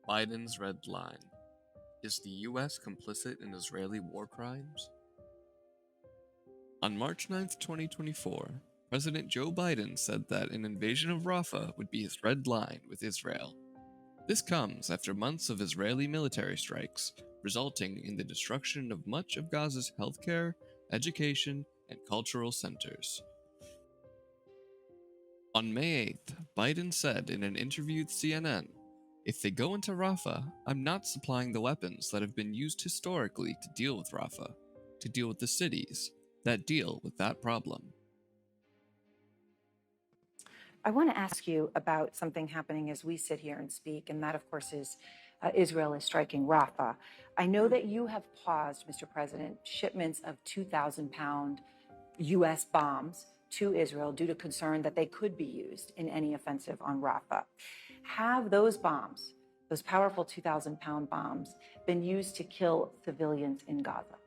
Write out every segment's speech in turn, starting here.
Biden's red line. Is the U.S. complicit in Israeli war crimes? On March 9, 2024, President Joe Biden said that an invasion of Rafah would be his red line with Israel. This comes after months of Israeli military strikes, resulting in the destruction of much of Gaza's healthcare, education, and cultural centers. On May 8th, Biden said in an interview with CNN, "If they go into Rafah, I'm not supplying the weapons that have been used historically to deal with Rafah, to deal with the cities that deal with that problem." I want to ask you about something happening as we sit here and speak, and that, of course, is Israel is striking Rafah. I know that you have paused, Mr. President, shipments of 2,000-pound U.S. bombs to Israel due to concern that they could be used in any offensive on Rafah. Have those bombs, those powerful 2,000-pound bombs, been used to kill civilians in Gaza?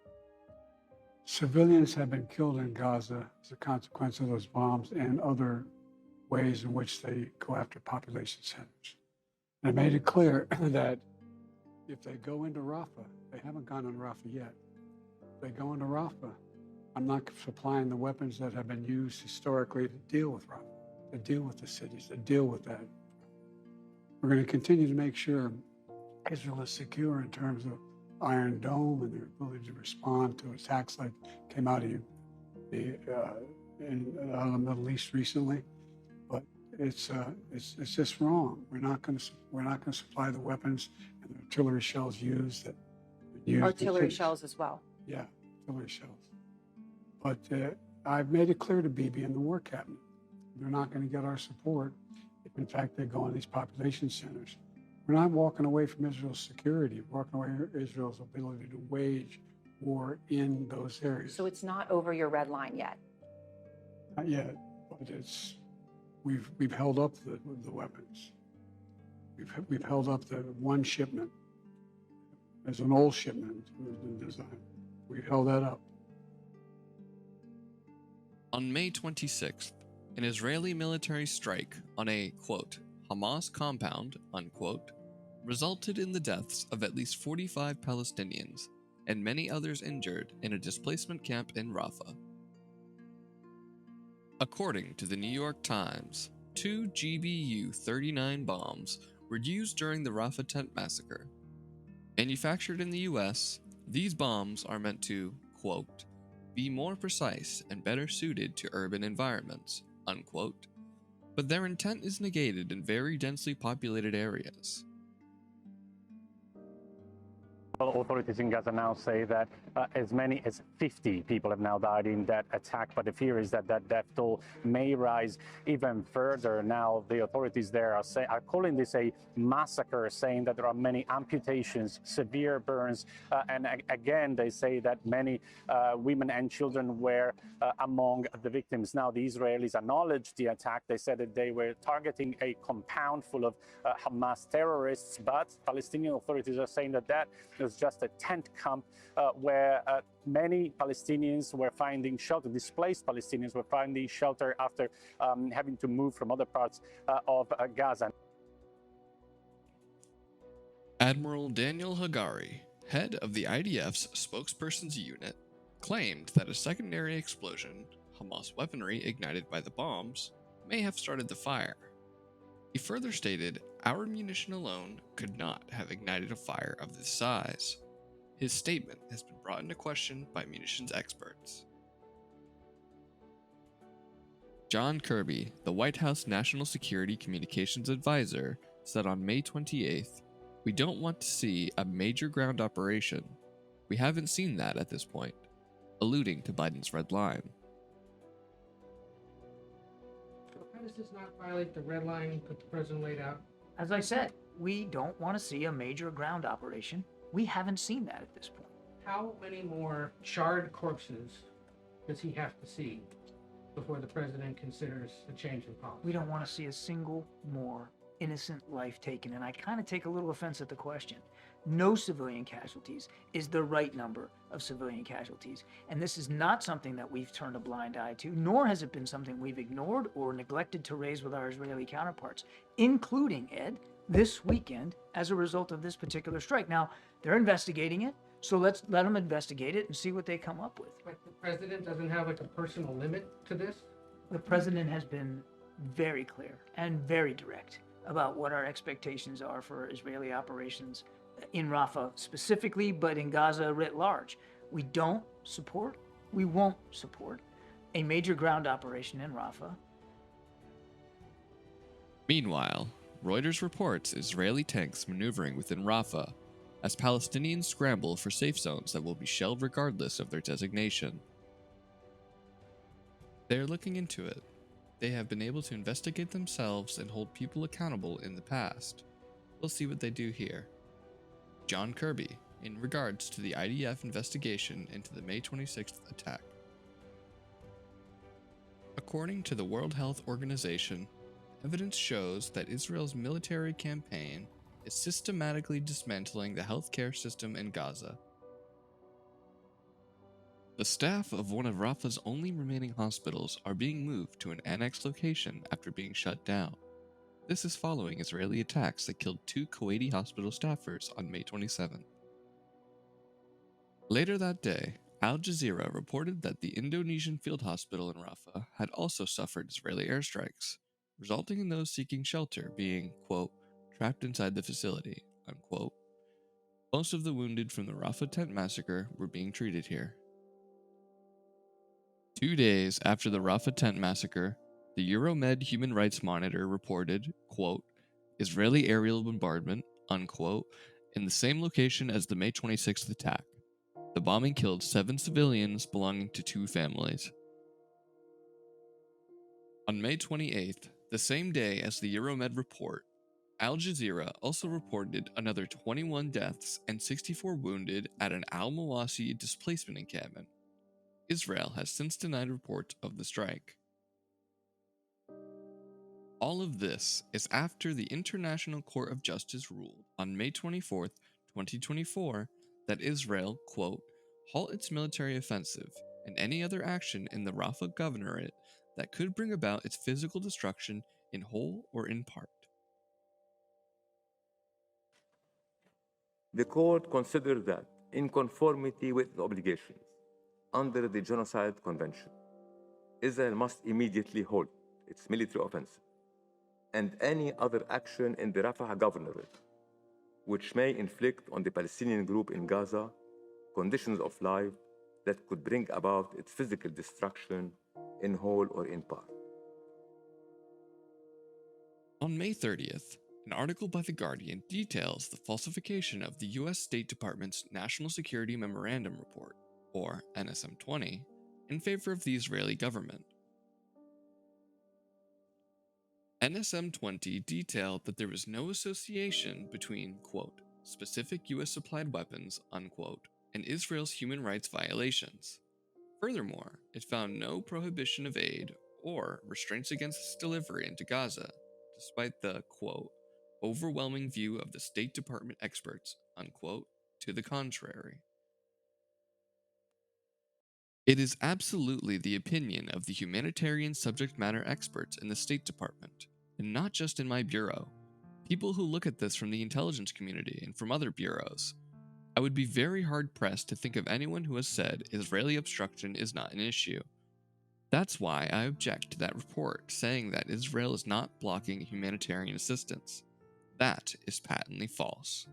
Civilians have been killed in Gaza as a consequence of those bombs and other ways in which they go after population centers. And I made it clear that if they go into Rafah, they haven't gone in Rafah yet. If they go into Rafah, I'm not supplying the weapons that have been used historically to deal with Rafah, to deal with the cities, to deal with that. We're going to continue to make sure Israel is secure in terms of Iron Dome and their ability to respond to attacks like came out of the Middle East recently. But it's just wrong. We're not going to supply the weapons and the artillery shells used that Artillery shells as well. Yeah, artillery shells. But I've made it clear to Bibi and the War Cabinet, they're not going to get our support if, in fact, they go in these population centers. We're not walking away from Israel's security. We're walking away from Israel's ability to wage war in those areas. So it's not over your red line yet? Not yet, but we've held up the weapons. We've held up the one shipment. There's an old shipment that was been designed. We've held that up. On May 26th, an Israeli military strike on a, quote, Hamas compound, unquote, resulted in the deaths of at least 45 Palestinians and many others injured in a displacement camp in Rafah. According to the New York Times, 2 GBU-39 bombs were used during the Rafah tent massacre. Manufactured in the US, these bombs are meant to, quote, be more precise and better suited to urban environments, unquote, but their intent is negated in very densely populated areas. Authorities in Gaza now say that as many as 50 people have now died in that attack, but the fear is that that death toll may rise even further. Now, the authorities there are calling this a massacre, saying that there are many amputations, severe burns, and again, they say that many women and children were among the victims. Now, the Israelis acknowledged the attack. They said that they were targeting a compound full of Hamas terrorists, but Palestinian authorities are saying that that was just a tent camp where many Palestinians were finding shelter, displaced Palestinians were finding shelter after having to move from other parts of Gaza. Admiral Daniel Hagari, head of the IDF's spokesperson's unit, claimed that a secondary explosion, Hamas weaponry ignited by the bombs, may have started the fire. He further stated, "Our munition alone could not have ignited a fire of this size." His statement has been brought into question by munitions experts. John Kirby, the White House National Security Communications Advisor, said on May 28th, "We don't want to see a major ground operation. We haven't seen that at this point," alluding to Biden's red line. How does this not violate the red line that the president laid out? As I said, we don't want to see a major ground operation. We haven't seen that at this point. How many more charred corpses does he have to see before the president considers a change in policy? We don't want to see a single more innocent life taken, and I kind of take a little offense at the question. No civilian casualties is the right number of civilian casualties, and this is not something that we've turned a blind eye to, nor has it been something we've ignored or neglected to raise with our Israeli counterparts, including, Ed, this weekend as a result of this particular strike. Now, they're investigating it, so let's let them investigate it and see what they come up with. But the president doesn't have like a personal limit to this? The president has been very clear and very direct about what our expectations are for Israeli operations in Rafah specifically, but in Gaza writ large. We don't support, we won't support a major ground operation in Rafah. Meanwhile, Reuters reports Israeli tanks maneuvering within Rafah as Palestinians scramble for safe zones that will be shelled regardless of their designation. They are looking into it. They have been able to investigate themselves and hold people accountable in the past. We'll see what they do here. John Kirby, in regards to the IDF investigation into the May 26th attack. According to the World Health Organization, evidence shows that Israel's military campaign is systematically dismantling the healthcare system in Gaza. The staff of one of Rafah's only remaining hospitals are being moved to an annexed location after being shut down. This is following Israeli attacks that killed 2 Kuwaiti hospital staffers on May 27. Later that day, Al Jazeera reported that the Indonesian field hospital in Rafah had also suffered Israeli airstrikes, resulting in those seeking shelter being, quote, trapped inside the facility, unquote. Most of the wounded from the Rafah tent massacre were being treated here. 2 days after the Rafah tent massacre, the Euromed Human Rights Monitor reported, quote, Israeli aerial bombardment, unquote, in the same location as the May 26th attack. The bombing killed 7 civilians belonging to 2 families. On May 28th, the same day as the Euromed report, Al Jazeera also reported another 21 deaths and 64 wounded at an Al-Mawasi displacement encampment. Israel has since denied reports of the strike. All of this is after the International Court of Justice ruled on May 24, 2024, that Israel, quote, halt its military offensive and any other action in the Rafah governorate that could bring about its physical destruction in whole or in part. The court considered that, in conformity with the obligations under the Genocide Convention, Israel must immediately halt its military offensive and any other action in the Rafah governorate which may inflict on the Palestinian group in Gaza conditions of life that could bring about its physical destruction in whole or in part. On May 30th, an article by The Guardian details the falsification of the U.S. State Department's National Security Memorandum Report, or NSM-20, in favor of the Israeli government. NSM-20 detailed that there was no association between, quote, specific U.S. supplied weapons, unquote, and Israel's human rights violations. Furthermore, it found no prohibition of aid or restraints against its delivery into Gaza, despite the, quote, overwhelming view of the State Department experts, unquote, to the contrary. It is absolutely the opinion of the humanitarian subject matter experts in the State Department, and not just in my bureau, people who look at this from the intelligence community and from other bureaus. I would be very hard-pressed to think of anyone who has said Israeli obstruction is not an issue. That's why I object to that report saying that Israel is not blocking humanitarian assistance. That is patently false.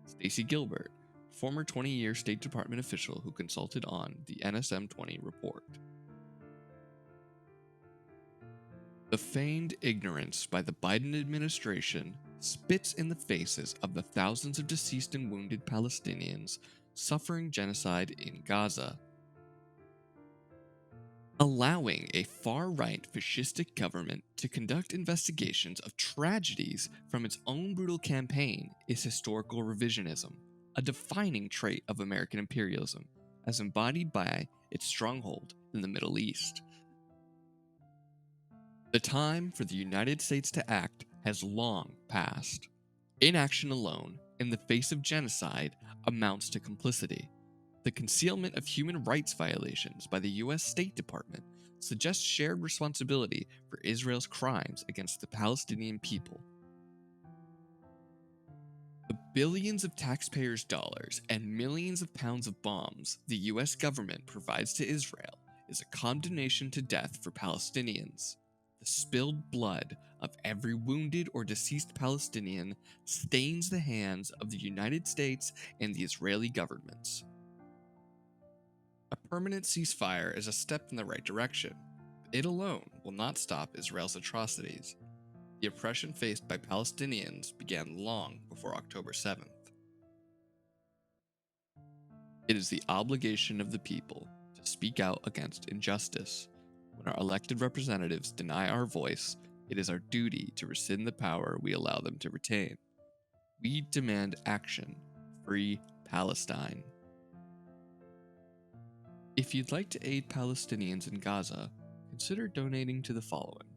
Stacy Gilbert, former 20-year State Department official who consulted on the NSM-20 report. The feigned ignorance by the Biden administration spits in the faces of the thousands of deceased and wounded Palestinians suffering genocide in Gaza. Allowing a far-right fascistic government to conduct investigations of tragedies from its own brutal campaign is historical revisionism, a defining trait of American imperialism, as embodied by its stronghold in the Middle East. The time for the United States to act has long passed. Inaction alone, in the face of genocide, amounts to complicity. The concealment of human rights violations by the U.S. State Department suggests shared responsibility for Israel's crimes against the Palestinian people. The billions of taxpayers' dollars and millions of pounds of bombs the US government provides to Israel is a condemnation to death for Palestinians. The spilled blood of every wounded or deceased Palestinian stains the hands of the United States and the Israeli governments. A permanent ceasefire is a step in the right direction, but it alone will not stop Israel's atrocities. The oppression faced by Palestinians began long before October 7th. It is the obligation of the people to speak out against injustice. When our elected representatives deny our voice, it is our duty to rescind the power we allow them to retain. We demand action. Free Palestine. If you'd like to aid Palestinians in Gaza, consider donating to the following: